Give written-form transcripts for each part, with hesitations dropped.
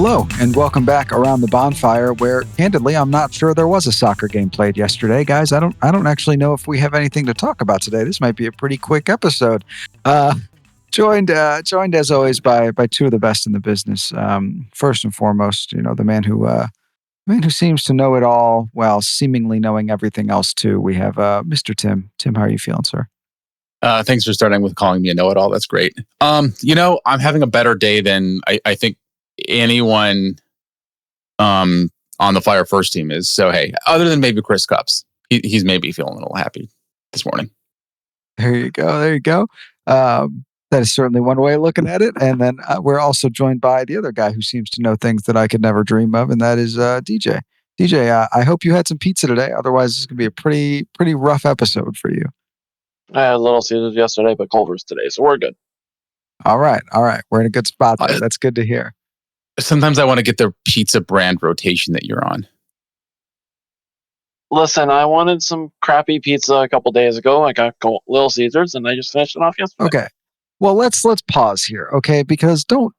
Hello, and welcome back around the bonfire where, candidly, I'm not sure there was a soccer game played yesterday. Guys, I don't actually know if we have anything to talk about today. This might be a pretty quick episode. Joined as always by two of the best in the business. First and foremost, the man who seems to know it all while seemingly knowing everything else too. We have Mr. Tim. Tim, how are you feeling, sir? Thanks for starting with calling me a know-it-all. That's great. I'm having a better day than I think anyone on the Fire first team is. So, hey, other than maybe Chris Cups, he's maybe feeling a little happy this morning. There you go. That is certainly one way of looking at it. And then we're also joined by the other guy who seems to know things that I could never dream of, and that is DJ. DJ, I hope you had some pizza today. Otherwise, this is going to be a pretty rough episode for you. I had Little Caesars yesterday, but Culver's today, so we're good. All right. We're in a good spot there. That's good to hear. Sometimes I want to get the pizza brand rotation that you're on. Listen, I wanted some crappy pizza a couple days ago. I got Little Caesars, and I just finished it off yesterday. Okay. Well, let's pause here, okay? Because don't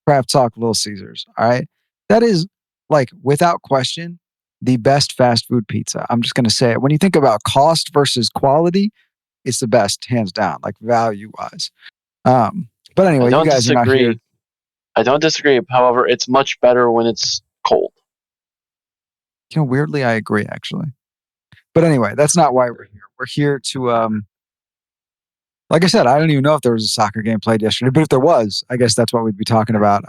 crap talk Little Caesars, all right? That is, like, without question, the best fast food pizza. I'm just going to say it. When you think about cost versus quality, it's the best, hands down, like value-wise. But anyway, you guys are not here. I don't disagree. However, it's much better when it's cold. Weirdly, I agree, actually. But anyway, that's not why we're here. We're here to, like I said, I don't even know if there was a soccer game played yesterday, but if there was, I guess that's what we'd be talking about.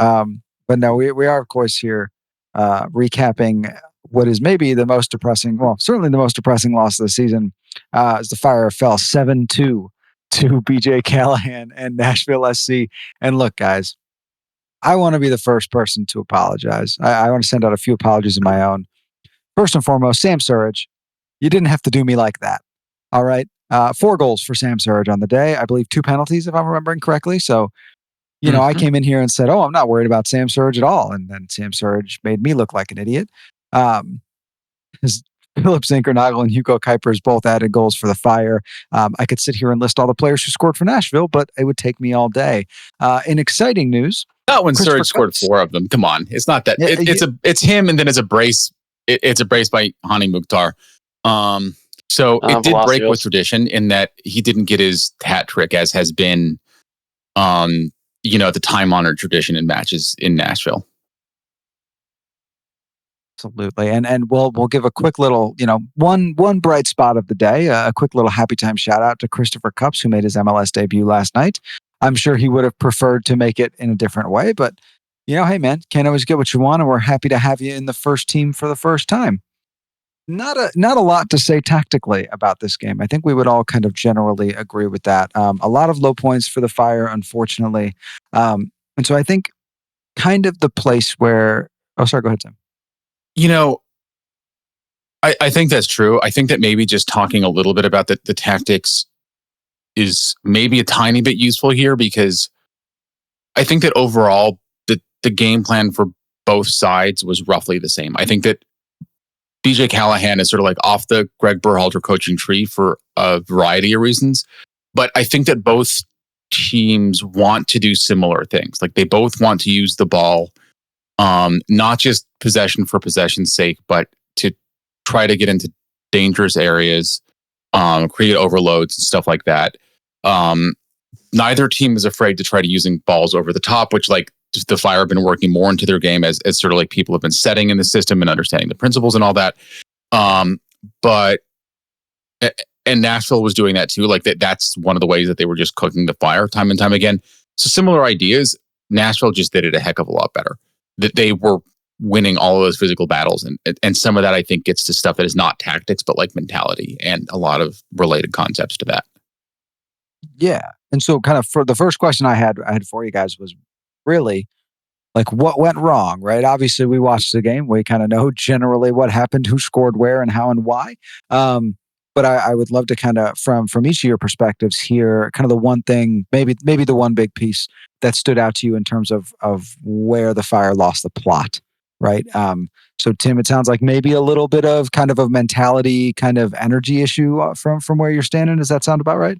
But no, we are, of course, here recapping what is maybe the most depressing, well, certainly the most depressing loss of the season, as the Fire fell 7-2 to BJ Callahan and Nashville SC. And look, guys, I want to be the first person to apologize. I want to send out a few apologies of my own. First and foremost, Sam Surridge, you didn't have to do me like that. All right. 4 goals for Sam Surridge on the day. I believe 2 penalties, if I'm remembering correctly. So, I came in here and said, I'm not worried about Sam Surridge at all. And then Sam Surridge made me look like an idiot. Philip Zinkernagel and Hugo Kuipers both added goals for the Fire. I could sit here and list all the players who scored for Nashville, but it would take me all day. In exciting news, not when Surridge scored 4 of them. Come on, it's not that. It's him, and then it's a brace. It's a brace by Hani Mukhtar. So it did break with tradition in that he didn't get his hat trick, as has been, the time-honored tradition in matches in Nashville. Absolutely. And we'll give a quick little, one bright spot of the day, a quick little happy time shout out to Christopher Cups, who made his MLS debut last night. I'm sure he would have preferred to make it in a different way, but hey man, can't always get what you want, and we're happy to have you in the first team for the first time. Not a lot to say tactically about this game. I think we would all kind of generally agree with that. A lot of low points for the Fire, unfortunately. And so I think kind of the place where, sorry, go ahead, Tim. I think that's true. I think that maybe just talking a little bit about the tactics is maybe a tiny bit useful here, because I think that overall the game plan for both sides was roughly the same. I think that BJ Callahan is sort of like off the Greg Berhalter coaching tree for a variety of reasons. But I think that both teams want to do similar things. Like, they both want to use the ball, not just possession for possession's sake, but to try to get into dangerous areas, create overloads and stuff like that. Neither team is afraid to try to using balls over the top, which, like, the Fire have been working more into their game as sort of like people have been setting in the system and understanding the principles and all that. And Nashville was doing that too. Like, that's one of the ways that they were just cooking the Fire time and time again. So similar ideas. Nashville just did it a heck of a lot better. That they were winning all of those physical battles, and some of that I think gets to stuff that is not tactics, but like mentality and a lot of related concepts to that. Yeah, and so kind of for the first question I had for you guys was really like, what went wrong, right? Obviously, we watched the game. We kind of know generally what happened, who scored where, and how and why. But I would love to kind of, from each of your perspectives here, kind of the one thing, maybe the one big piece that stood out to you in terms of where the Fire lost the plot, right? So Tim, it sounds like maybe a little bit of kind of a mentality, kind of energy issue from where you're standing. Does that sound about right?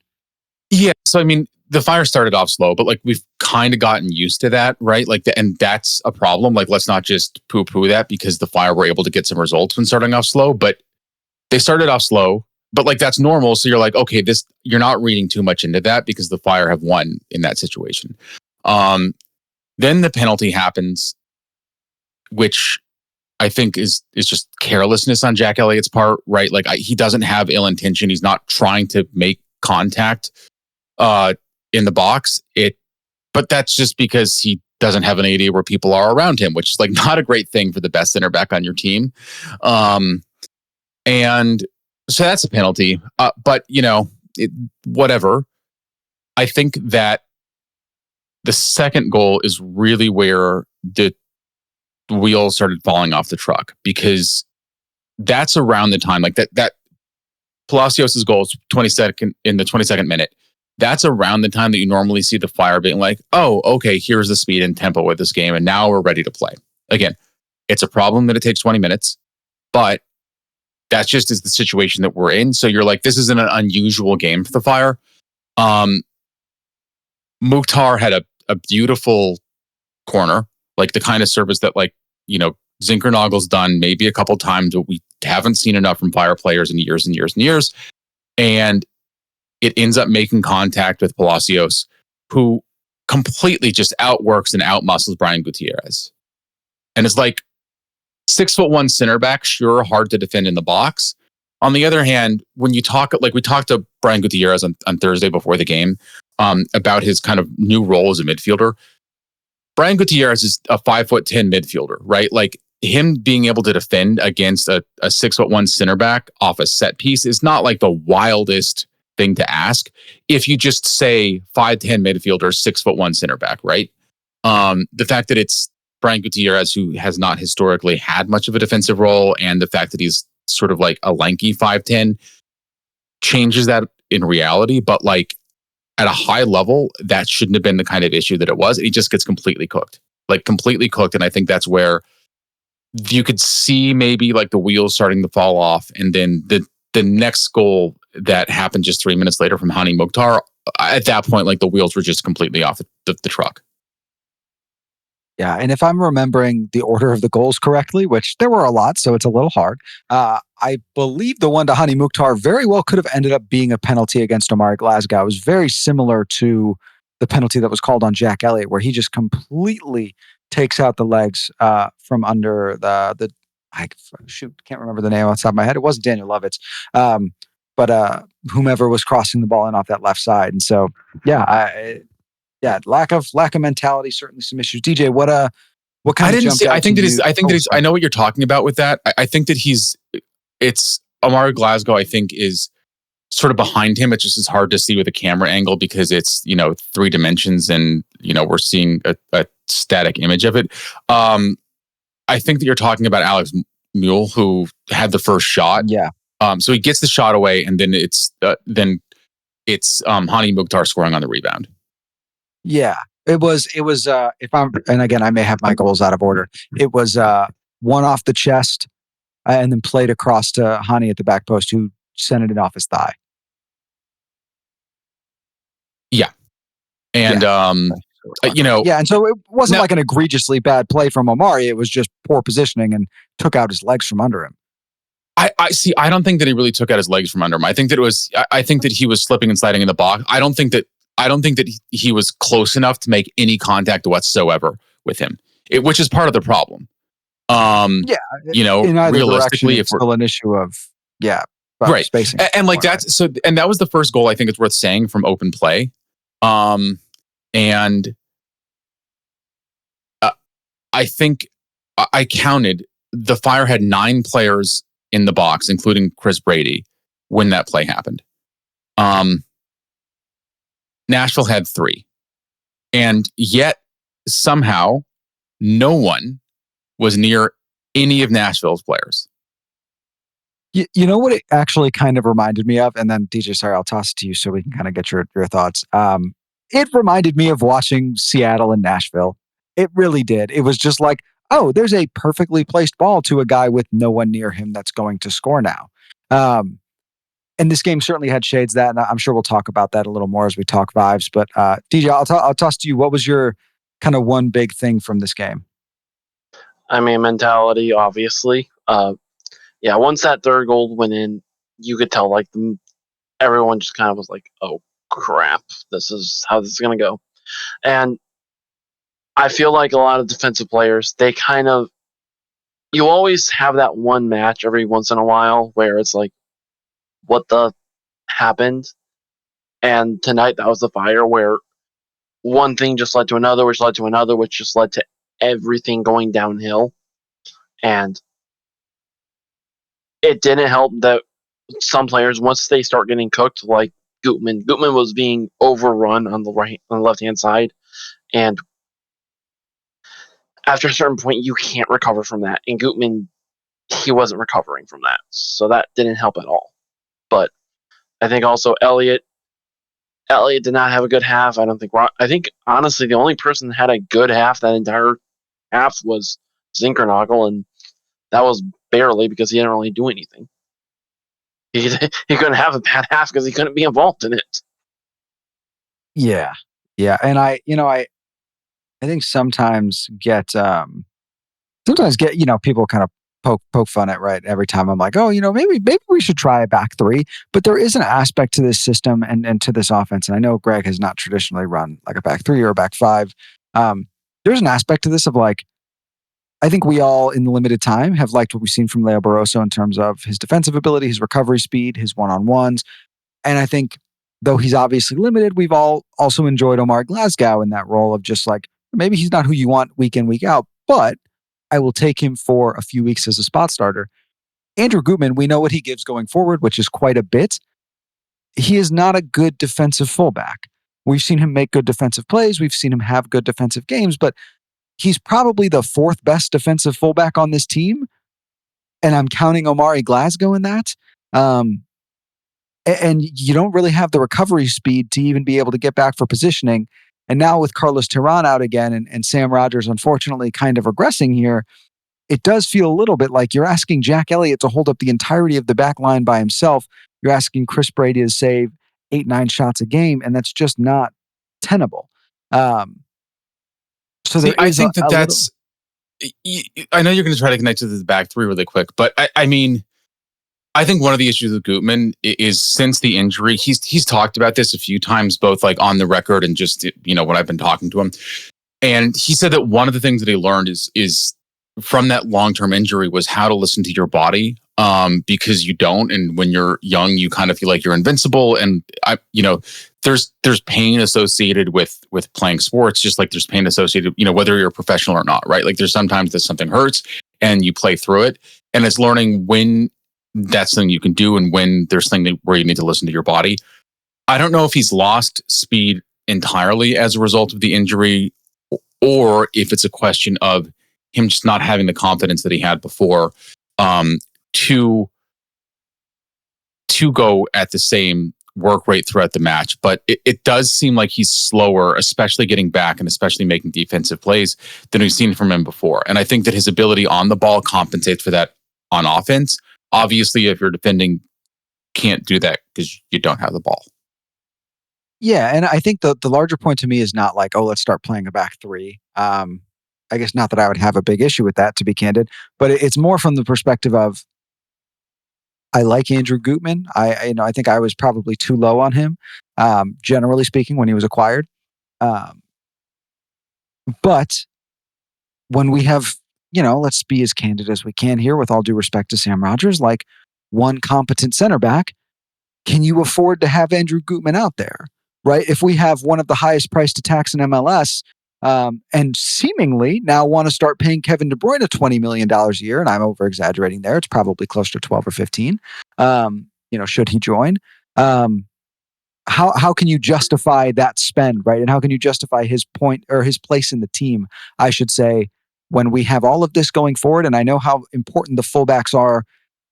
Yeah. So I mean, the Fire started off slow, but like we've kind of gotten used to that, right? Like, and that's a problem. Like, let's not just poo-poo that because the Fire were able to get some results when starting off slow, but they started off slow. But like that's normal. So you're like, okay, this you're not reading too much into that because the Fire have won in that situation. Then the penalty happens, which I think is just carelessness on Jack Elliott's part, right? Like he doesn't have ill intention. He's not trying to make contact in the box. But that's just because he doesn't have an idea where people are around him, which is like not a great thing for the best center back on your team. And so that's a penalty. But whatever. I think that the second goal is really where the wheels started falling off the truck, because that's around the time like that Palacios' goal is 22nd in the 22nd minute. That's around the time that you normally see the Fire being like, oh, okay, here's the speed and tempo with this game, and now we're ready to play. Again, it's a problem that it takes 20 minutes, but that just is the situation that we're in. So you're like, this isn't an unusual game for the Fire. Mukhtar had a beautiful corner, like the kind of service that Zinkernagel's done maybe a couple times, but we haven't seen enough from Fire players in years and years and years. And it ends up making contact with Palacios, who completely just outworks and outmuscles Brian Gutierrez. And it's like 6'1" center back, sure, hard to defend in the box. On the other hand, when you talk, like we talked to Brian Gutierrez on Thursday before the game about his kind of new role as a midfielder. Brian Gutierrez is a 5'10" midfielder, right? Like him being able to defend against a 6'1" center back off a set piece is not like the wildest thing to ask. If you just say 5'10" midfielder, 6'1" center back, right? The fact that it's Brian Gutierrez, who has not historically had much of a defensive role, and the fact that he's sort of like a lanky 5'10" changes that in reality. But like at a high level, that shouldn't have been the kind of issue that it was. He just gets completely cooked. And I think that's where you could see maybe like the wheels starting to fall off. And then the next goal that happened just 3 minutes later from Hani Mukhtar, at that point, like the wheels were just completely off the truck. Yeah, and if I'm remembering the order of the goals correctly, which there were a lot, so it's a little hard, I believe the one to Hani Mukhtar very well could have ended up being a penalty against Omari Glasgow. It was very similar to the penalty that was called on Jack Elliott, where he just completely takes out the legs from under the can't remember the name off the top of my head. It wasn't Daniel Lovitz, but whomever was crossing the ball in off that left side. And so, lack of mentality, certainly some issues. DJ, what kind of jumped out? I think that I know what you're talking about with that. I think that it's Omari Glasgow, I think, is sort of behind him. It just is hard to see with a camera angle because it's, 3 dimensions and, we're seeing a static image of it. I think that you're talking about Alex Mule, who had the first shot. Yeah. So he gets the shot away, and then it's Hani Mukhtar scoring on the rebound. Yeah, it was if I'm, and again, I may have my goals out of order. It was one off the chest and then played across to Hani at the back post, who sent it off his thigh. Yeah. And, and so it wasn't like an egregiously bad play from Omari. It was just poor positioning and took out his legs from under him. I see. I don't think that he really took out his legs from under him. I think that he was slipping and sliding in the box. I don't think that he was close enough to make any contact whatsoever with him, which is part of the problem. Realistically, if it's still an issue of right spacing, and like that's so, and that was the first goal I think it's worth saying from open play, and I think I counted the Fire had 9 players in the box, including Chris Brady, when that play happened. Nashville had 3. And yet, somehow, no one was near any of Nashville's players. You know what it actually kind of reminded me of? And then, DJ, sorry, I'll toss it to you so we can kind of get your thoughts. It reminded me of watching Seattle and Nashville. It really did. It was just like, oh, there's a perfectly placed ball to a guy with no one near him that's going to score now. and this game certainly had shades of that, and I'm sure we'll talk about that a little more as we talk vibes. But DJ, I'll toss to you. What was your kind of one big thing from this game? I mean, mentality, obviously. Yeah, once that third goal went in, you could tell like everyone just kind of was like, "Oh crap, this is how this is gonna go." And I feel like a lot of defensive players, they kind of, you always have that one match every once in a while where it's like, what the happened? And tonight that was the Fire where one thing just led to another, which led to another, which just led to everything going downhill. And it didn't help that some players, once they start getting cooked, like Gutman was being overrun on the left hand side, and after a certain point, you can't recover from that. And Gutman, he wasn't recovering from that, so that didn't help at all. But I think also Elliott did not have a good half. I think honestly the only person that had a good half that entire half was Zinkernagel, and that was barely because he didn't really do anything. He couldn't have a bad half because he couldn't be involved in it. Yeah, yeah, and I think sometimes get people kind of poke fun at, right, every time I'm like, oh, maybe we should try a back three. But there is an aspect to this system and to this offense, and I know Greg has not traditionally run like a back three or a back five. There's an aspect to this of like, I think we all in the limited time have liked what we've seen from Leo Barroso in terms of his defensive ability, his recovery speed, his one-on-ones. And I think though he's obviously limited, we've all also enjoyed Omar Glasgow in that role of just like, maybe he's not who you want week in, week out, but I will take him for a few weeks as a spot starter. Andrew Gutman, we know what he gives going forward, which is quite a bit. He is not a good defensive fullback. We've seen him make good defensive plays. We've seen him have good defensive games, but he's probably the fourth best defensive fullback on this team. And I'm counting Omari Glasgow in that. And you don't really have the recovery speed to even be able to get back for positioning. And now with Carlos Terran out again and Sam Rogers, unfortunately, kind of regressing here, it does feel a little bit like you're asking Jack Elliott to hold up the entirety of the back line by himself. You're asking Chris Brady to save 8-9 shots a game, and that's just not tenable. So See, I think that's. I know you're going to try to connect to the back three really quick, but I mean, I think one of the issues with Gutman is since the injury, he's talked about this a few times, both like on the record and just, when I've been talking to him. And he said that one of the things that he learned is from that long-term injury was how to listen to your body, because you don't. And when you're young, you kind of feel like you're invincible. And there's pain associated with playing sports, just like there's pain associated, whether you're a professional or not, right? Like there's sometimes that something hurts and you play through it. And it's learning when that's something you can do and when there's something where you need to listen to your body. I don't know if he's lost speed entirely as a result of the injury, or if it's a question of him just not having the confidence that he had before to go at the same work rate throughout the match. But it does seem like he's slower, especially getting back and especially making defensive plays than we've seen from him before. And I think that his ability on the ball compensates for that on offense. Obviously, if you're defending, can't do that because you don't have the ball. Yeah, and I think the larger point to me is not like, oh, let's start playing a back three. I guess not that I would have a big issue with that, to be candid, but it's more from the perspective of I like Andrew Gutman. I think I was probably too low on him, generally speaking, when he was acquired. But when we have, let's be as candid as we can here, with all due respect to Sam Rogers, like one competent center back, can you afford to have Andrew Gutman out there? Right? If we have one of the highest priced attacks in MLS, and seemingly now want to start paying Kevin De Bruyne $20 million a year, and I'm over exaggerating there, it's probably closer to 12 or 15. Should he join? How can you justify that spend, right? And how can you justify his point or his place in the team, I should say, when we have all of this going forward? And I know how important the fullbacks are.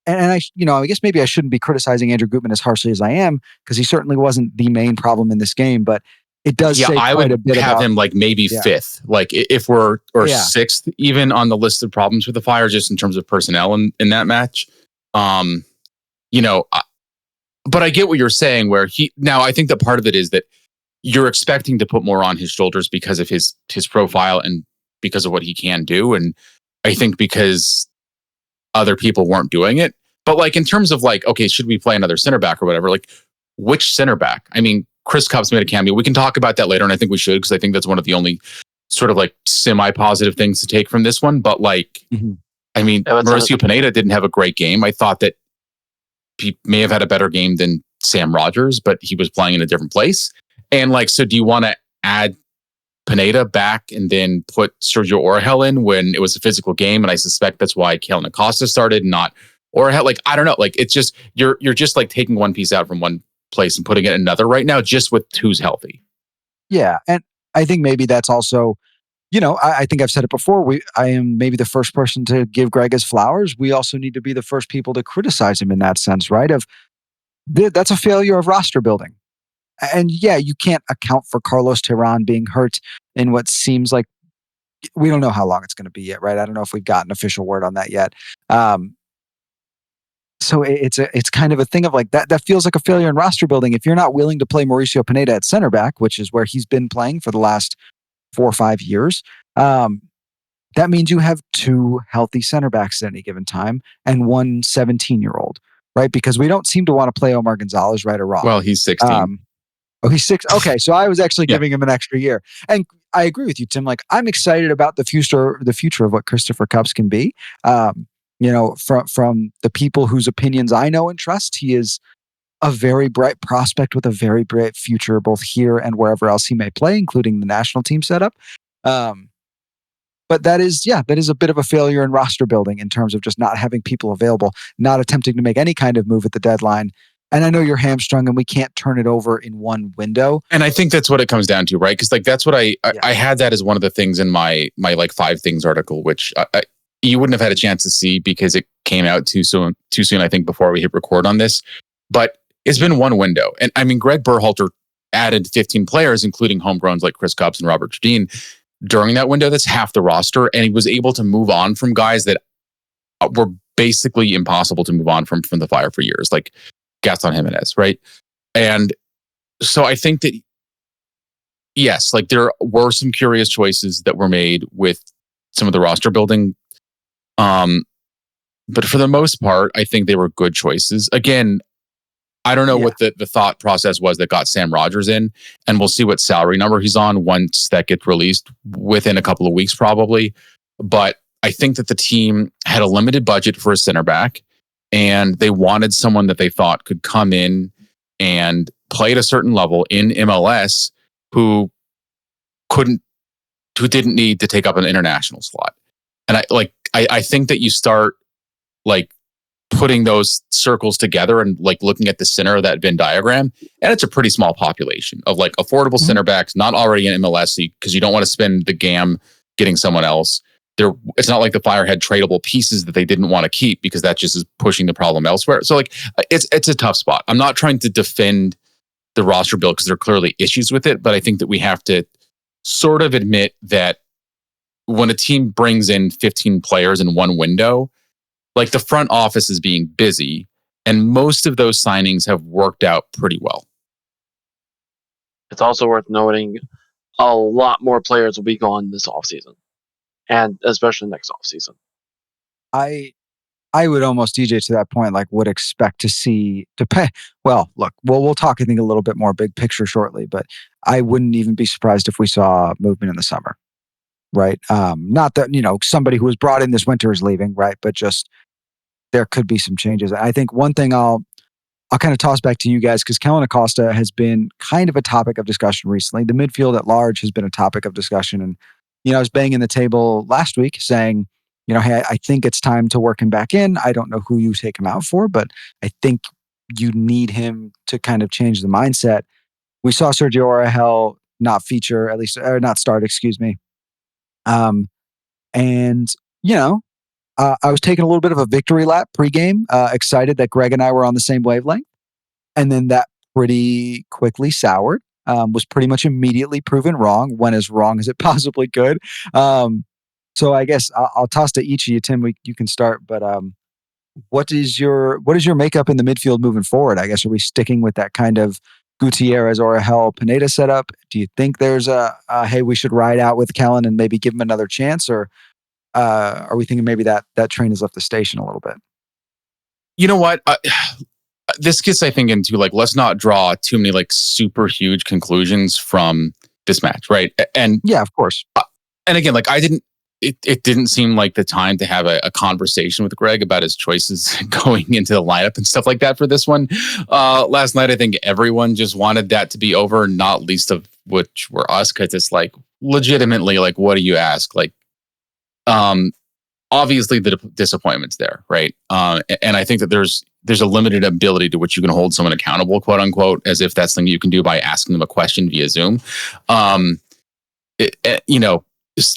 And I guess maybe I shouldn't be criticizing Andrew Gutman as harshly as I am, because he certainly wasn't the main problem in this game, but it does say I quite would a bit have about him like maybe fifth, like if we're sixth, even on the list of problems with the Fire, just in terms of personnel in that match. but I get what you're saying. Now I think that part of it is that you're expecting to put more on his shoulders because of his profile and because of what he can do, and I think because other people weren't doing it. But like in terms of like, okay, should we play another center back or whatever? Like, which center back? I mean, Chris Cups made a cameo. We can talk about that later, and I think we should because I think that's one of the only sort of like semi-positive things to take from this one. But like, I mean, Mauricio Pineda didn't have a great game. I thought that he may have had a better game than Sam Rogers, but he was playing in a different place. And like, so do you want to add Pineda back and then put Sergio Orahel in when it was a physical game? And I suspect that's why Kellen Acosta started, not Orahel. Like, I don't know. Like, it's just, you're just like taking one piece out from one place and putting it in another right now, just with who's healthy. Yeah. And I think maybe that's also, I think I've said it before. I am maybe the first person to give Greg his flowers. We also need to be the first people to criticize him in that sense, right? That's a failure of roster building. And yeah, you can't account for Carlos Terán being hurt in what seems like, we don't know how long it's going to be yet, right? I don't know if we've gotten official word on that yet. So it's kind of a thing of like that feels like a failure in roster building. If you're not willing to play Mauricio Pineda at center back, which is where he's been playing for the last 4 or 5 years, that means you have 2 healthy center backs at any given time and 1 17-year-old, right? Because we don't seem to want to play Omar Gonzalez, right or wrong. Well, he's 16. Oh, he's 6. Okay, so I was actually giving him an extra year. And I agree with you, Tim. Like, I'm excited about the future of what Christopher Cups can be. From the people whose opinions I know and trust, he is a very bright prospect with a very bright future, both here and wherever else he may play, including the national team setup. But that is a bit of a failure in roster building in terms of just not having people available, not attempting to make any kind of move at the deadline. And I know you're hamstrung and we can't turn it over in one window. And I think that's what it comes down to, right? Because like that's what I had that as one of the things in my like 5 things article, which you wouldn't have had a chance to see because it came out too soon, I think, before we hit record on this. But it's been one window. And I mean, Greg Berhalter added 15 players, including homegrowns like Chris Cups and Robert Jardine during that window. That's half the roster. And he was able to move on from guys that were basically impossible to move on from the Fire for years, like Gaston Jimenez, right? And so I think that, yes, like there were some curious choices that were made with some of the roster building. But for the most part, I think they were good choices. Again, I don't know what the thought process was that got Sam Rogers in, and we'll see what salary number he's on once that gets released within a couple of weeks, probably. But I think that the team had a limited budget for a center back, and they wanted someone that they thought could come in and play at a certain level in MLS who didn't need to take up an international slot. And I think that you start like putting those circles together and like looking at the center of that Venn diagram, and it's a pretty small population of like affordable center backs, not already in MLS, because you don't want to spend the GAM getting someone else. It's not like the Fire had tradable pieces that they didn't want to keep, because that just is pushing the problem elsewhere. So like it's a tough spot. I'm not trying to defend the roster build because there are clearly issues with it, but I think that we have to sort of admit that when a team brings in 15 players in one window, like the front office is being busy, and most of those signings have worked out pretty well. It's also worth noting a lot more players will be gone this offseason, and especially next offseason. I would almost, DJ, to that point, like would expect to see well, look, we'll talk, I think, a little bit more big picture shortly, but I wouldn't even be surprised if we saw movement in the summer, right? Not that, somebody who was brought in this winter is leaving, right? But just there could be some changes. I think one thing I'll kind of toss back to you guys, because Kellen Acosta has been kind of a topic of discussion recently. The midfield at large has been a topic of discussion. And, I was banging the table last week saying, hey, I think it's time to work him back in. I don't know who you take him out for, but I think you need him to kind of change the mindset. We saw Sergio Orahel not feature, at least, or not start, excuse me. I was taking a little bit of a victory lap pregame, excited that Greg and I were on the same wavelength. And then that pretty quickly soured, was pretty much immediately proven wrong, went as wrong as it possibly could. So I guess I'll toss to each of you. Tim, you can start. But what is your makeup in the midfield moving forward? I guess, are we sticking with that kind of Gutierrez or a Hell Pineda setup? Do you think there's hey, we should ride out with Kellen and maybe give him another chance, or are we thinking maybe that train has left the station a little bit? You know what? This gets, I think, into like, let's not draw too many like super huge conclusions from this match, right? And yeah, of course. And again, like it didn't seem like the time to have a conversation with Greg about his choices going into the lineup and stuff like that for this one. Last night, I think everyone just wanted that to be over, not least of which were us, because it's like legitimately, like, what do you ask? Like, obviously the disappointment's there, right? And I think that there's a limited ability to which you can hold someone accountable, quote unquote, as if that's something you can do by asking them a question via Zoom.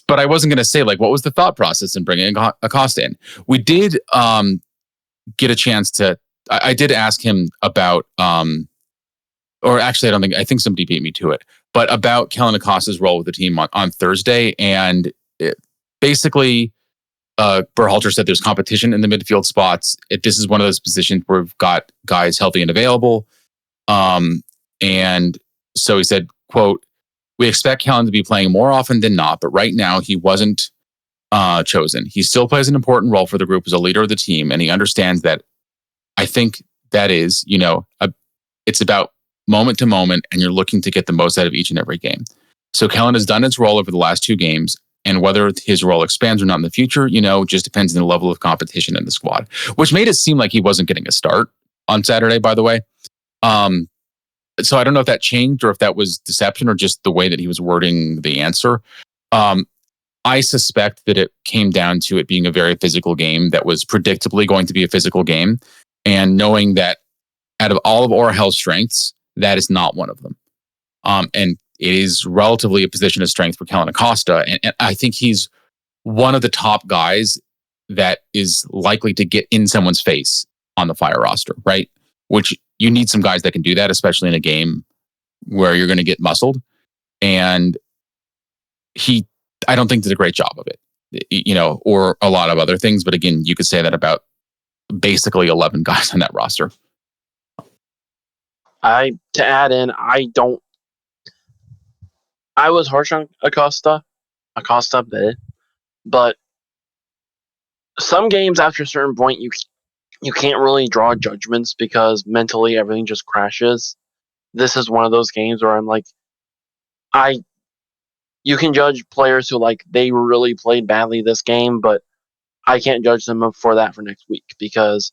But I wasn't going to say, like, what was the thought process in bringing Acosta in? We did get a chance to, I did ask him about, or actually, I think somebody beat me to it, but about Kellen Acosta's role with the team on Thursday. And basically, Berhalter said there's competition in the midfield spots. This is one of those positions where we've got guys healthy and available. And so he said, quote, "We expect Kellen to be playing more often than not, but right now he wasn't chosen. He still plays an important role for the group as a leader of the team, and he understands that. I think that is, it's about moment to moment, and you're looking to get the most out of each and every game. So Kellen has done his role over the last 2 games, and whether his role expands or not in the future, just depends on the level of competition in the squad," which made it seem like he wasn't getting a start on Saturday, by the way. So I don't know if that changed or if that was deception or just the way that he was wording the answer. I suspect that it came down to it being a very physical game that was predictably going to be a physical game, and knowing that out of all of Orhel's strengths, that is not one of them. And it is relatively a position of strength for Kellen Acosta. And I think he's one of the top guys that is likely to get in someone's face on the Fire roster, right? Which you need some guys that can do that, especially in a game where you're going to get muscled. And I don't think did a great job of it, or a lot of other things. But again, you could say that about basically 11 guys on that roster. To add in, I was harsh on Acosta, but some games after a certain point, you can't really draw judgments because mentally everything just crashes. This is one of those games where I'm like, you can judge players who they really played badly this game, but I can't judge them for that for next week, because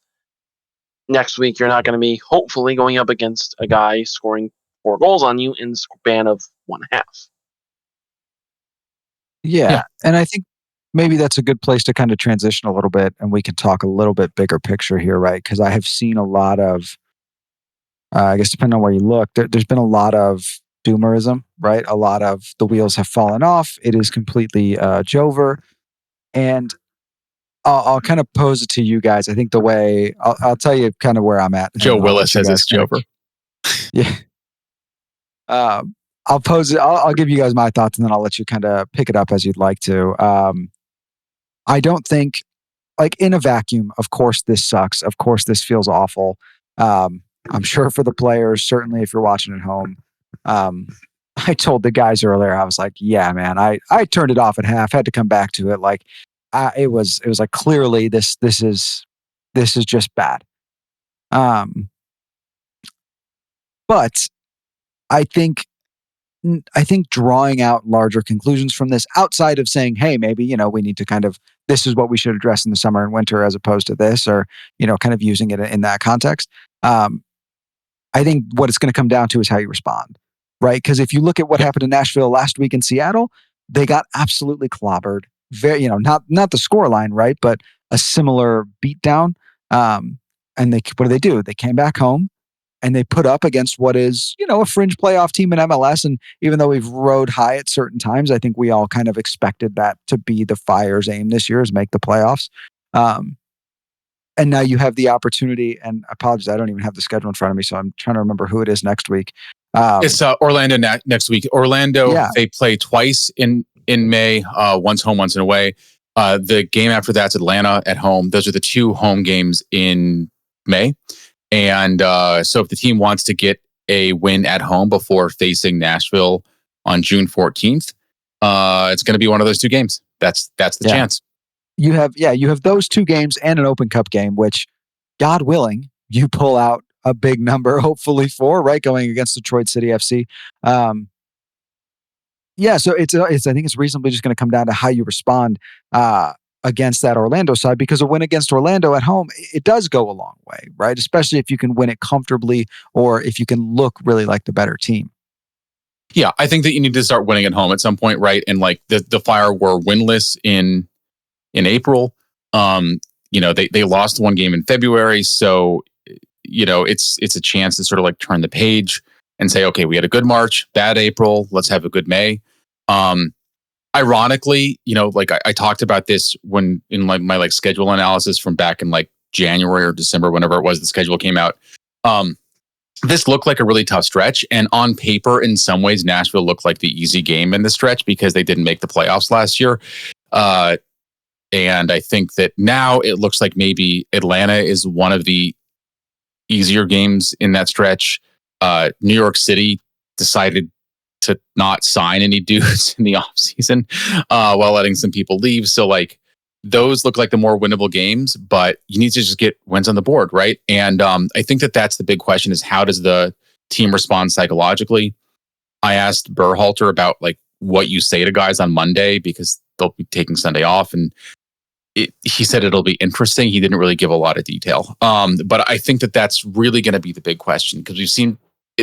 next week you're not going to be hopefully going up against a guy scoring 4 goals on you in the span of 1/2. Yeah. And I think maybe that's a good place to kind of transition a little bit, and we can talk a little bit bigger picture here, right? Because I have seen a lot of, I guess depending on where you look, there's been a lot of doomerism, right? A lot of the wheels have fallen off. It is completely Jover. And I'll kind of pose it to you guys. I think the way, I'll tell you kind of where I'm at. Joe Willis says it's Jover. Yeah. I'll pose it. I'll give you guys my thoughts, and then I'll let you kind of pick it up as you'd like to. I don't think, in a vacuum, of course this sucks. Of course this feels awful. I'm sure for the players, certainly if you're watching at home. I told the guys earlier, I was like, yeah, man, I turned it off at half, had to come back to it. It was like, clearly this is just bad. But I think drawing out larger conclusions from this, outside of saying, hey, maybe, we need to this is what we should address in the summer and winter as opposed to this, or, kind of using it in that context. I think what it's going to come down to is how you respond, right? Because if you look at what happened in Nashville last week in Seattle, they got absolutely clobbered. Very, not the scoreline, right? But a similar beatdown. And what do? They came back home, and they put up against what is, a fringe playoff team in MLS. And even though we've rode high at certain times, I think we all kind of expected that to be the Fire's aim this year, is make the playoffs. And now you have the opportunity, and I apologize, I don't even have the schedule in front of me, so I'm trying to remember who it is next week. It's Orlando next week. Orlando, They play twice in May, once home, once away. The game after that's Atlanta at home. Those are the 2 home games in May. And so if the team wants to get a win at home before facing Nashville on June 14th, it's going to be one of those 2 games. That's the chance. You have those 2 games and an Open Cup game, which, God willing, you pull out a big number, hopefully for, right, going against Detroit City FC. So I think it's reasonably just going to come down to how you respond against that Orlando side, because a win against Orlando at home, it does go a long way, right? Especially if you can win it comfortably or if you can look really like the better team. Yeah, I think that you need to start winning at home at some point, right? And like the Fire were winless in April. They lost 1 game in February, so it's a chance to sort of like turn the page and say, okay, we had a good March, bad April, let's have a good May. Ironically, I talked about this when in my like schedule analysis from back in like January or December, whenever it was the schedule came out. This looked like a really tough stretch, and on paper, in some ways, Nashville looked like the easy game in the stretch because they didn't make the playoffs last year. And I think that now it looks like maybe Atlanta is one of the easier games in that stretch. New York City decided to not sign any dudes in the offseason while letting some people leave. So like those look like the more winnable games, but you need to just get wins on the board, right? And I think that that's the big question, is how does the team respond psychologically? I asked Berhalter about like what you say to guys on Monday because they'll be taking Sunday off, and he said it'll be interesting. He didn't really give a lot of detail. But I think that that's really going to be the big question, because we've seen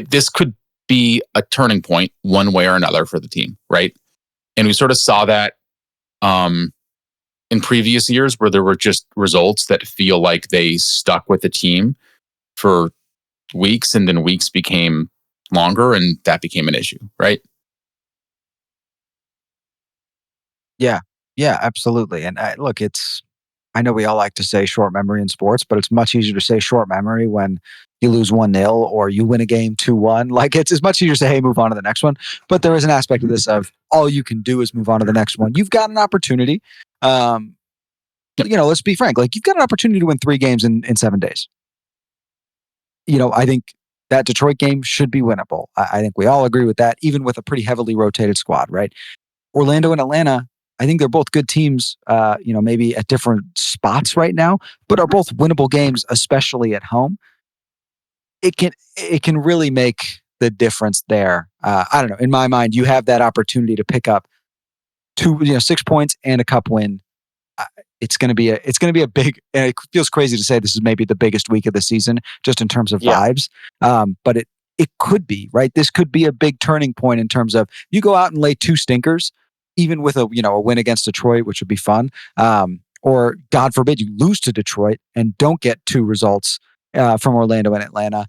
this could be a turning point one way or another for the team, right? And we sort of saw that in previous years where there were just results that feel like they stuck with the team for weeks, and then weeks became longer, and that became an issue, right? Yeah, absolutely. And look, I know we all like to say short memory in sports, but it's much easier to say short memory when you lose 1-0 or you win a game 2-1. Like it's much easier to say, hey, move on to the next one. But there is an aspect of this of all you can do is move on to the next one. You've got an opportunity. Let's be frank. Like you've got an opportunity to win 3 games in 7 days. I think that Detroit game should be winnable. I think we all agree with that, even with a pretty heavily rotated squad, right? Orlando and Atlanta, I think they're both good teams, maybe at different spots right now, but are both winnable games, especially at home. It can really make the difference there. I don't know. In my mind, you have that opportunity to pick up 6 points and a cup win. It's going to be a big, and it feels crazy to say this is maybe the biggest week of the season, just in terms of vibes. But it could be, right? This could be a big turning point in terms of you go out and lay 2 stinkers, even with a win against Detroit, which would be fun. Or God forbid you lose to Detroit and don't get 2 results from Orlando and Atlanta.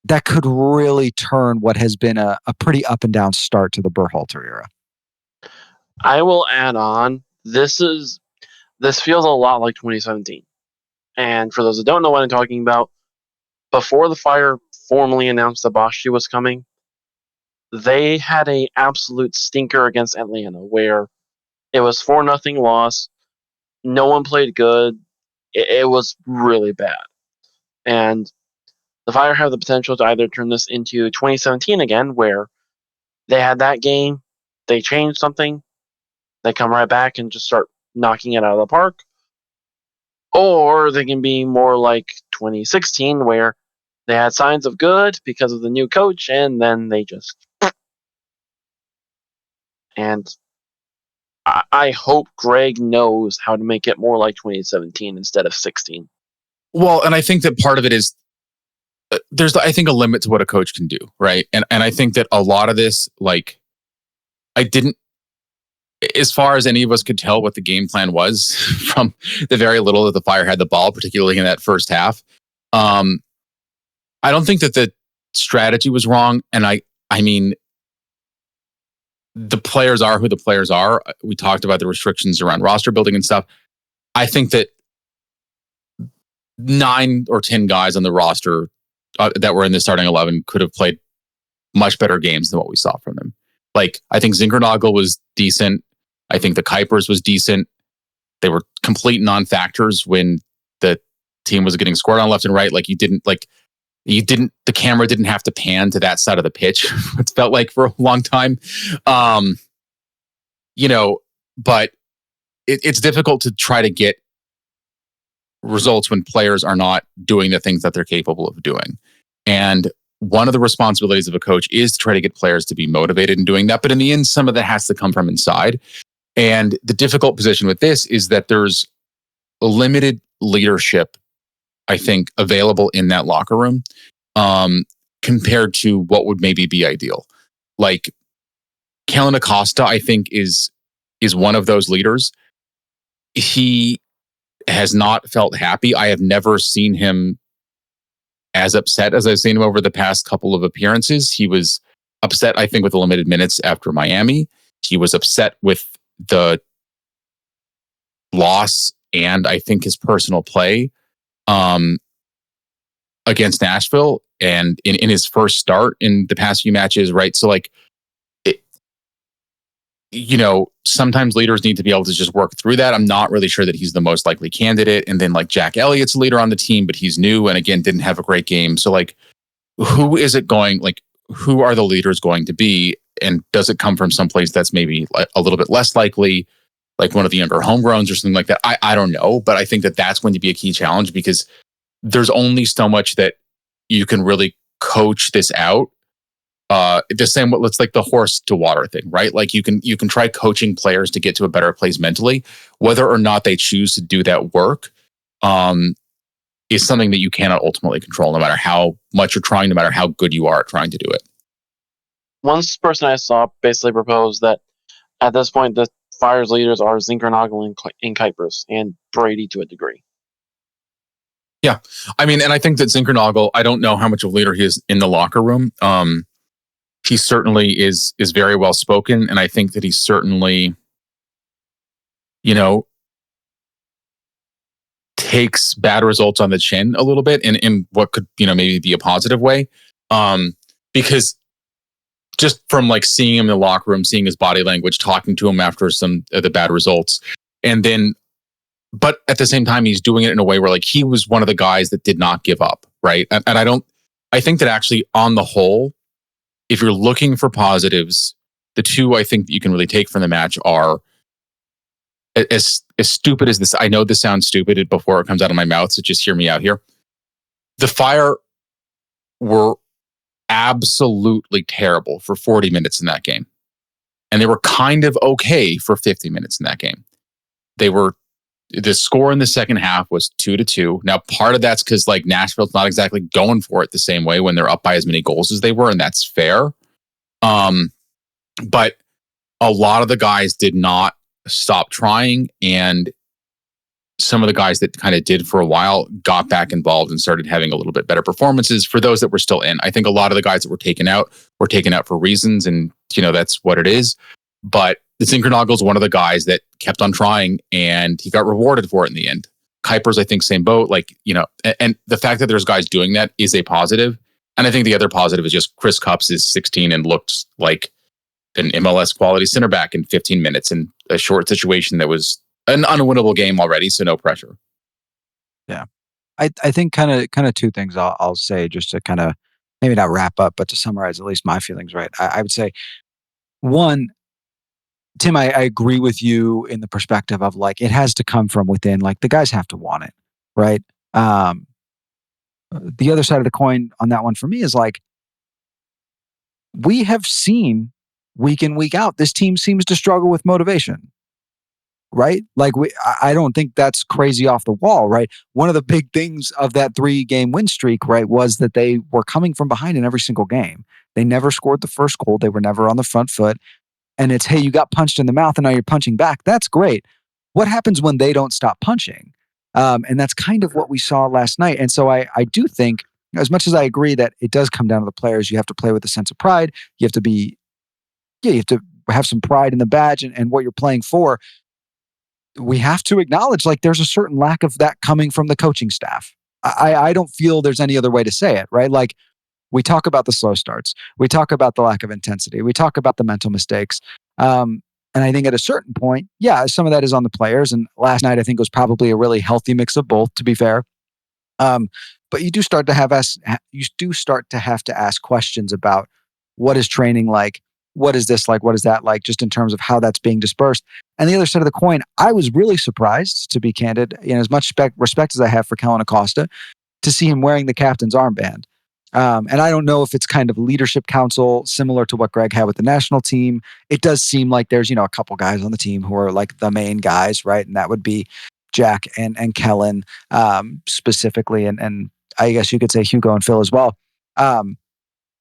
That could really turn what has been a pretty up and down start to the Berhalter era. I will add on, this feels a lot like 2017. And for those that don't know what I'm talking about, before the Fire formally announced that Bashi was coming, they had a absolute stinker against Atlanta where it was 4-0 loss. No one played good. It was really bad. And the Fire have the potential to either turn this into 2017 again, where they had that game, they changed something, they come right back and just start knocking it out of the park. Or they can be more like 2016, where they had signs of good because of the new coach, and then they just... And I hope Greg knows how to make it more like 2017 instead of 16. Well, and I think that part of it is there's, I think, a limit to what a coach can do, right? And I think that a lot of this, like, as far as any of us could tell what the game plan was from the very little that the Fire had the ball, particularly in that first half. I don't think that the strategy was wrong. And I mean, the players are who the players are. We talked about the restrictions around roster building and stuff. I think that 9 or 10 guys on the roster that were in the starting 11 could have played much better games than what we saw from them. Like, I think Zinkernagel was decent. I think the Kuipers was decent. They were complete non-factors when the team was getting scored on left and right. The camera didn't have to pan to that side of the pitch. It felt like for a long time. But it's difficult to try to get results when players are not doing the things that they're capable of doing. And one of the responsibilities of a coach is to try to get players to be motivated in doing that. But in the end, some of that has to come from inside. And the difficult position with this is that there's a limited leadership, I think, available in that locker room compared to what would maybe be ideal. Like Kellen Acosta, I think, is one of those leaders. He has not felt happy. I have never seen him as upset as I've seen him over the past couple of appearances. He was upset, I think, with the limited minutes after Miami. He was upset with the loss and I think his personal play against Nashville and in his first start in the past few matches, right? So sometimes leaders need to be able to just work through that. I'm not really sure that he's the most likely candidate. And then like Jack Elliott's a leader on the team, but he's new and again, didn't have a great game. So like, who are the leaders going to be? And does it come from someplace that's maybe a little bit less likely, like one of the younger homegrowns or something like that? I don't know, but I think that that's going to be a key challenge because there's only so much that you can really coach this out. The same, it's like the horse to water thing, right? Like you can try coaching players to get to a better place mentally. Whether or not they choose to do that work is something that you cannot ultimately control, no matter how much you're trying, no matter how good you are at trying to do it. One person I saw basically proposed that at this point, the Fire's leaders are Zinkernagel and Kuipers, and Brady to a degree. Yeah. I mean, and I think that Zinkernagel, I don't know how much of a leader he is in the locker room. He certainly is very well spoken, and I think that he certainly, takes bad results on the chin a little bit in what could maybe be a positive way. Because just from like seeing him in the locker room, seeing his body language, talking to him after some of the bad results, but at the same time, he's doing it in a way where like he was one of the guys that did not give up, right? And I think that actually on the whole, if you're looking for positives, the two I think that you can really take from the match are as stupid as this. I know this sounds stupid before it comes out of my mouth, so just hear me out here. The Fire were absolutely terrible for 40 minutes in that game. And they were kind of okay for 50 minutes in that game. The score in the second half was 2-2. Now, part of that's because like Nashville's not exactly going for it the same way when they're up by as many goals as they were, and that's fair. But a lot of the guys did not stop trying, and some of the guys that kind of did for a while got back involved and started having a little bit better performances. For those that were still in, I think a lot of the guys that were taken out for reasons, and that's what it is. But the Zinkernagel is one of the guys that kept on trying, and he got rewarded for it in the end. Kuipers, I think, same boat. And the fact that there's guys doing that is a positive. And I think the other positive is just Chris Cupps is 16 and looked like an MLS quality center back in 15 minutes in a short situation that was an unwinnable game already, so no pressure. Yeah. I think kind of two things I'll say just to kind of maybe not wrap up, but to summarize at least my feelings, right? I would say, one, Tim, I agree with you in the perspective of like, it has to come from within. Like the guys have to want it, right? The other side of the coin on that one for me is like, we have seen week in, week out, this team seems to struggle with motivation, right? Like I don't think that's crazy off the wall, right? One of the big things of that 3-game win streak, right, was that they were coming from behind in every single game. They never scored the first goal. They were never on the front foot. And it's, hey, you got punched in the mouth and now you're punching back. That's great. What happens when they don't stop punching? And that's kind of what we saw last night. And so I do think, as much as I agree that it does come down to the players, you have to play with a sense of pride. You have to have some pride in the badge and what you're playing for. We have to acknowledge like there's a certain lack of that coming from the coaching staff. I don't feel there's any other way to say it, right? Like we talk about the slow starts. We talk about the lack of intensity. We talk about the mental mistakes. And And I think at a certain point, yeah, some of that is on the players. And last night, I think was probably a really healthy mix of both, to be fair. But you do start to have to ask questions about what is training like, what is this like, what is that like, just in terms of how that's being dispersed. And the other side of the coin, I was really surprised, to be candid, as much respect as I have for Kellen Acosta, to see him wearing the captain's armband. And I don't know if it's kind of leadership council similar to what Greg had with the national team. It does seem like there's, a couple guys on the team who are like the main guys, right? And that would be Jack and Kellen specifically, and I guess you could say Hugo and Phil as well.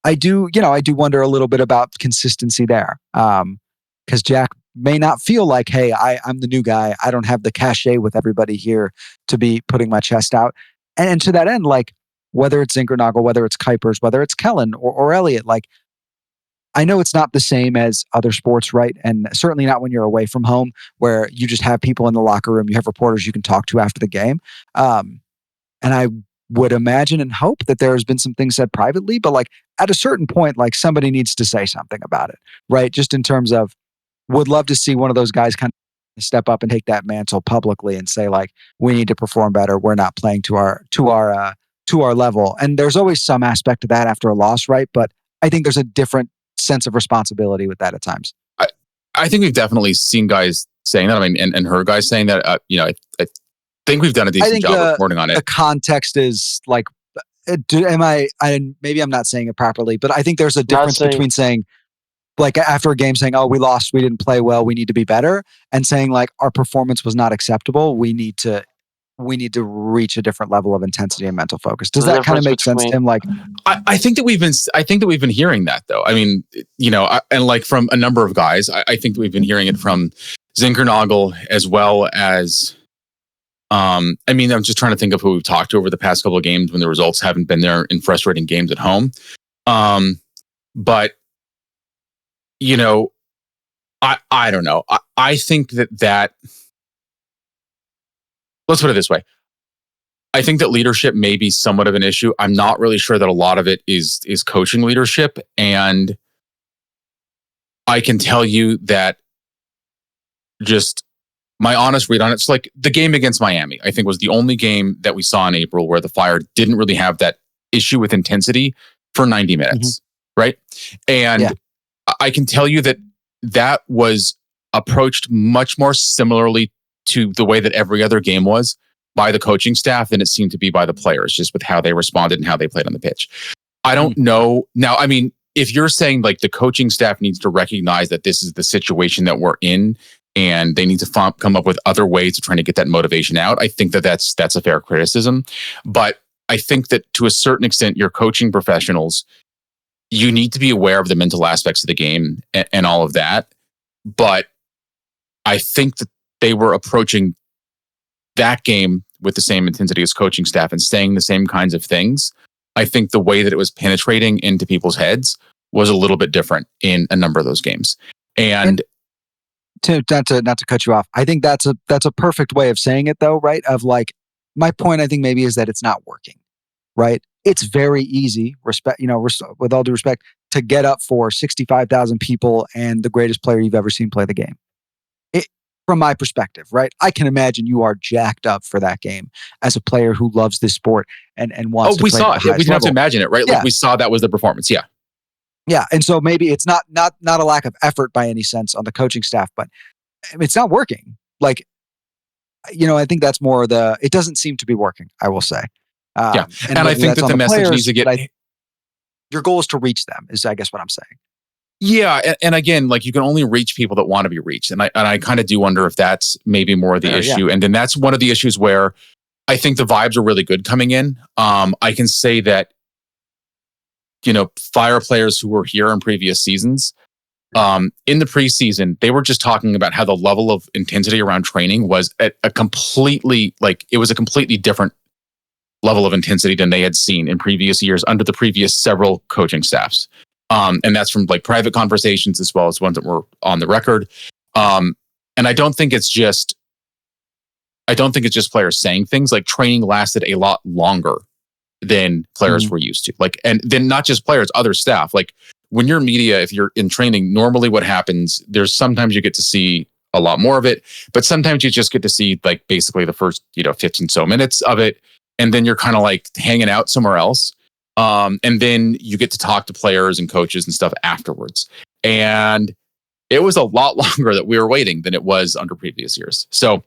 I do wonder a little bit about consistency there, because Jack may not feel like, hey, I'm the new guy. I don't have the cachet with everybody here to be putting my chest out. And to that end, like, whether it's Zinkernagel, whether it's Kuipers, whether it's Kellen or Elliott, like, I know it's not the same as other sports, right? And certainly not when you're away from home, where you just have people in the locker room, you have reporters you can talk to after the game. And I would imagine and hope that there has been some things said privately, but like at a certain point, like somebody needs to say something about it, right? Just in terms of, would love to see one of those guys kind of step up and take that mantle publicly and say, like, we need to perform better. We're not playing to our level. And there's always some aspect of that after a loss, right? But I think there's a different sense of responsibility with that at times. I think we've definitely seen guys saying that. I mean, and heard guys saying that. I think we've done a decent job reporting on it. The context is like, maybe I'm not saying it properly, but I think there's a difference between saying, like, after a game saying, oh, we lost, we didn't play well, we need to be better, and saying, like, our performance was not acceptable, we need to reach a different level of intensity and mental focus. Does that kind of make sense, Tim? Like, I think that we've been hearing that, though. I mean, and like from a number of guys, I think that we've been hearing it from Zinkernagel as well as, I mean, I'm just trying to think of who we've talked to over the past couple of games when the results haven't been there in frustrating games at home. But I don't know. I think that let's put it this way. I think that leadership may be somewhat of an issue. I'm not really sure that a lot of it is coaching leadership. And I can tell you that just my honest read on it's like the game against Miami, I think, was the only game that we saw in April where the Fire didn't really have that issue with intensity for 90 minutes. Right. And I can tell you that was approached much more similarly to the way that every other game was by the coaching staff than it seemed to be by the players, just with how they responded and how they played on the pitch. I don't know. Now, I mean, if you're saying like the coaching staff needs to recognize that this is the situation that we're in and they need to come up with other ways of trying to get that motivation out, I think that's a fair criticism. But I think that to a certain extent, your coaching professionals, you need to be aware of the mental aspects of the game and all of that. But I think that they were approaching that game with the same intensity as coaching staff and saying the same kinds of things. I think the way that it was penetrating into people's heads was a little bit different in a number of those games. And not to cut you off, I think that's a perfect way of saying it, though, right? Of like, my point, I think maybe is that it's not working, right? It's very easy, with all due respect, to get up for 65,000 people and the greatest player you've ever seen play the game. From my perspective, right? I can imagine you are jacked up for that game as a player who loves this sport and wants to play. We saw it. We didn't have to imagine it, right? Yeah. Like we saw that was the performance. Yeah. Yeah. And so maybe it's not a lack of effort by any sense on the coaching staff, but it's not working. Like, I think that's more it doesn't seem to be working, I will say. Yeah. And I think that the message needs to get... your goal is to reach them, is I guess what I'm saying. Yeah, and again, like you can only reach people that want to be reached, and I kind of do wonder if that's maybe more of the issue. Yeah. And then that's one of the issues where I think the vibes are really good coming in. I can say that Fire players who were here in previous seasons, in the preseason, they were just talking about how the level of intensity around training was at a completely different level of intensity than they had seen in previous years under the previous several coaching staffs. And that's from like private conversations as well as ones that were on the record. And I don't think it's just players saying things. Like training lasted a lot longer than players were used to. Like, and then not just players, other staff. Like when you're in media, if you're in training, normally what happens, there's sometimes you get to see a lot more of it, but sometimes you just get to see like basically the first, 15 so minutes of it. And then you're kind of like hanging out somewhere else. And then you get to talk to players and coaches and stuff afterwards. And it was a lot longer that we were waiting than it was under previous years. So,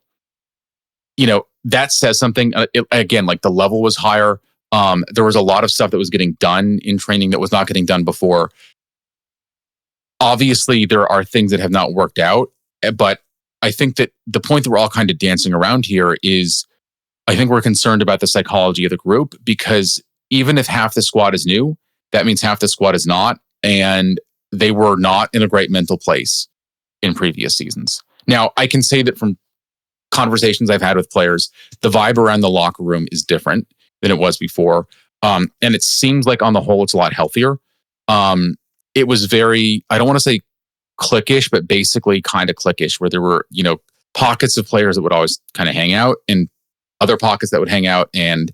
that says something. Again, like the level was higher. There was a lot of stuff that was getting done in training that was not getting done before. Obviously, there are things that have not worked out, but I think that the point that we're all kind of dancing around here is I think we're concerned about the psychology of the group, because even if half the squad is new, that means half the squad is not. And they were not in a great mental place in previous seasons. Now, I can say that from conversations I've had with players, the vibe around the locker room is different than it was before. And it seems like on the whole, it's a lot healthier. It was very, I don't want to say cliquish, but basically kind of cliquish, where there were, pockets of players that would always kind of hang out and other pockets that would hang out. And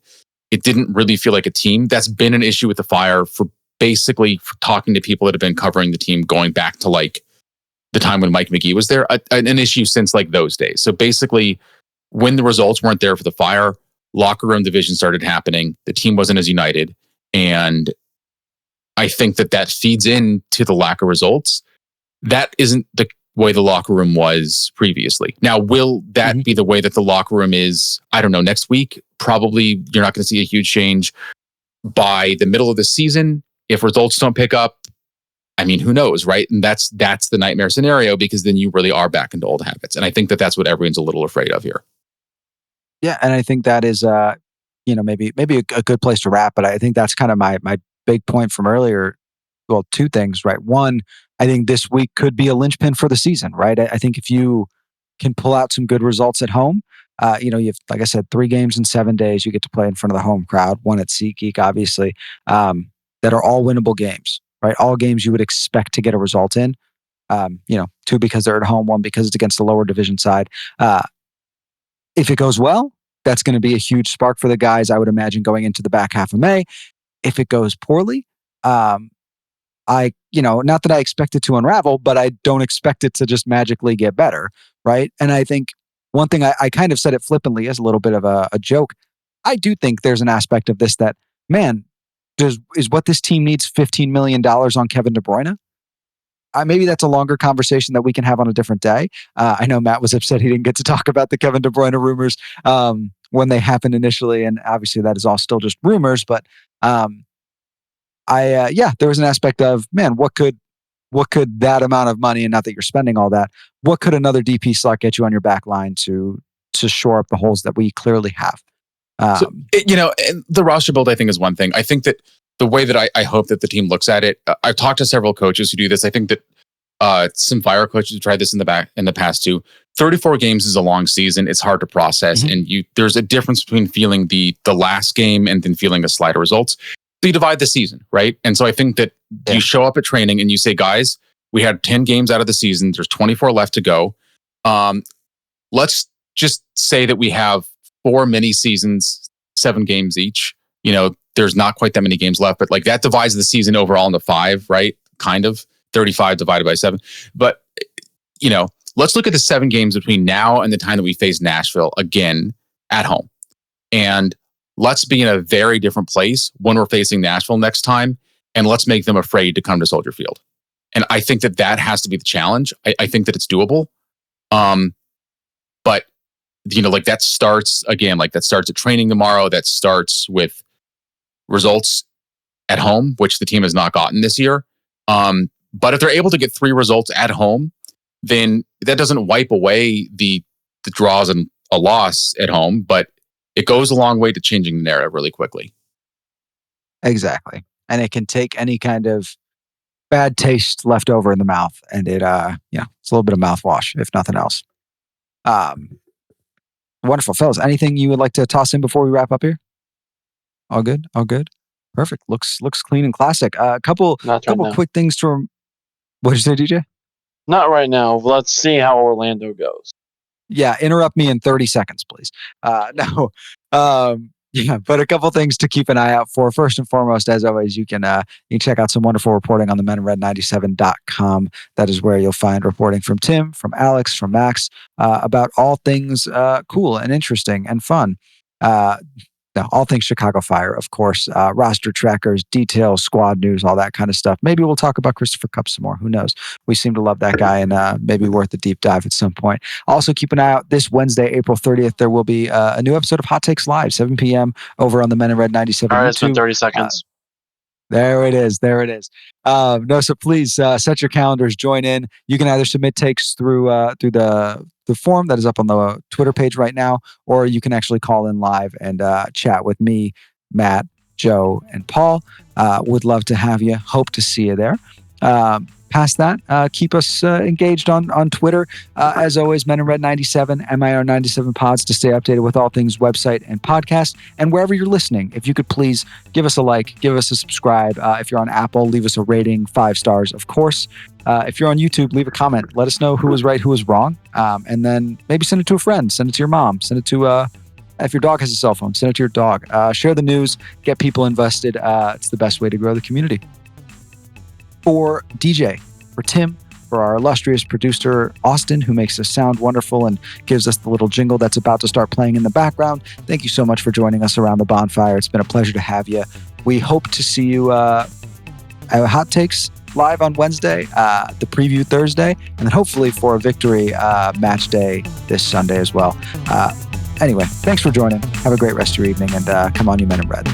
it didn't really feel like a team. That's been an issue with the Fire for talking to people that have been covering the team going back to like the time when Mike McGee was there, an issue since like those days. So basically, when the results weren't there for the Fire, locker room division started happening. The team wasn't as united. And I think that feeds into the lack of results. That isn't the way the locker room was previously. Now, will that be the way that the locker room is, I don't know, next week? Probably you're not going to see a huge change by the middle of the season. If results don't pick up, I mean, who knows, right? And that's the nightmare scenario, because then you really are back into old habits. And I think that's what everyone's a little afraid of here. Yeah, and I think that is, maybe a good place to wrap. But I think that's kind of my big point from earlier. Well, two things, right? One, I think this week could be a linchpin for the season, right? I think if you can pull out some good results at home, you have, like I said, 3 games in 7 days. You get to play in front of the home crowd. One at SeatGeek, obviously, that are all winnable games, right? All games you would expect to get a result in. 2 because they're at home, 1 because it's against the lower division side. If it goes well, that's going to be a huge spark for the guys, I would imagine, going into the back half of May. If it goes poorly, not that I expect it to unravel, but I don't expect it to just magically get better, right? And I think one thing I kind of said it flippantly as a little bit of a joke. I do think there's an aspect of this that, man, is what this team needs $15 million on Kevin De Bruyne? Maybe that's a longer conversation that we can have on a different day. I know Matt was upset he didn't get to talk about the Kevin De Bruyne rumors when they happened initially, and obviously that is all still just rumors. But there was an aspect of, man, what could that amount of money, and not that you're spending all that, what could another DP slot get you on your back line to shore up the holes that we clearly have? The roster build, I think, is one thing. I think that the way that I hope that the team looks at it, I've talked to several coaches who do this. I think that some Fire coaches have tried this in the past too. 34 games is a long season. It's hard to process. And there's a difference between feeling the last game and then feeling a slide of results. So you divide the season, right? And so I think that you show up at training and you say, guys, we had 10 games out of the season. There's 24 left to go. Let's just say that we have 4 mini seasons, 7 games each. There's not quite that many games left, but like that divides the season overall into 5, right? Kind of 35 divided by 7. But, let's look at the 7 games between now and the time that we face Nashville again at home. And let's be in a very different place when we're facing Nashville next time. And let's make them afraid to come to Soldier Field. And I think that has to be the challenge. I think that it's doable. But that starts at training tomorrow. That starts with results at home, which the team has not gotten this year. But if they're able to get 3 results at home, then that doesn't wipe away the draws and a loss at home, but it goes a long way to changing the narrative really quickly. Exactly. And it can take any kind of bad taste left over in the mouth, and it's a little bit of mouthwash, if nothing else. Wonderful, fellas. Anything you would like to toss in before we wrap up here? All good. Perfect. Looks clean and classic. A couple quick things to. What did you say, DJ? Not right now. Let's see how Orlando goes. Yeah, interrupt me in 30 seconds, please. No. Yeah, but a couple things to keep an eye out for. First and foremost, as always, you can check out some wonderful reporting on the meninred97.com. That is where you'll find reporting from Tim, from Alex, from Max about all things cool and interesting and fun. No, all things Chicago Fire, of course, roster trackers, details, squad news, all that kind of stuff. Maybe we'll talk about Christopher Cup some more. Who knows? We seem to love that guy, and maybe worth a deep dive at some point. Also, keep an eye out this Wednesday, April 30th. There will be a new episode of Hot Takes Live, 7 p.m. over on the Men in Red 97 All right, YouTube. it's been 30 seconds. There it is. There it is. No, so please set your calendars. Join in. You can either submit takes through the form that is up on the Twitter page right now, or you can actually call in live and chat with me, Matt, Joe, and Paul. Would love to have you. Hope to see you there. Past that, keep us engaged on Twitter. As always, Men in Red 97, MIR 97 Pods to stay updated with all things website and podcast. And wherever you're listening, if you could please give us a like, give us a subscribe. If you're on Apple, leave us a rating, 5 stars, of course. If you're on YouTube, leave a comment. Let us know who was right, who was wrong. And then maybe send it to a friend, send it to your mom, send it to if your dog has a cell phone, send it to your dog. Share the news, get people invested. It's the best way to grow the community. For DJ, for Tim, for our illustrious producer, Austin, who makes us sound wonderful and gives us the little jingle that's about to start playing in the background. Thank you so much for joining us around the bonfire. It's been a pleasure to have you. We hope to see you at Hot Takes live on Wednesday, the preview Thursday, and then hopefully for a victory match day this Sunday as well. Anyway, thanks for joining. Have a great rest of your evening, and come on, you Men in Red.